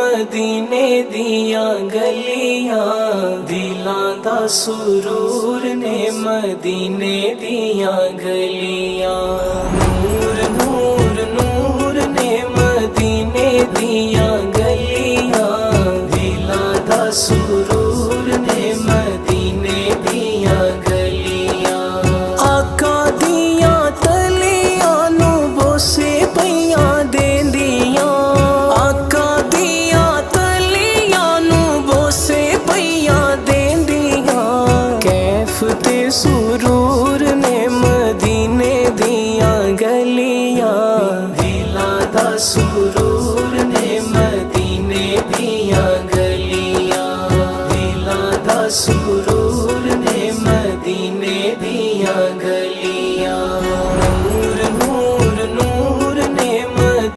मदीने दिया गलियां, दिलां दा सुरूर ने मदीने दिया गलियां। नूर नूर नूर ने मदीने दिया गलियां, दिलां दा सुरूर ने मदीने दिया गलियां। आका दिया तलियां नू बोसे पईयां देंदियां, आका दिया तलियां नू बोसे पईयां देंदियां। कैफ ते सुरूर ने मदीने दिया गलियां, दिलां दा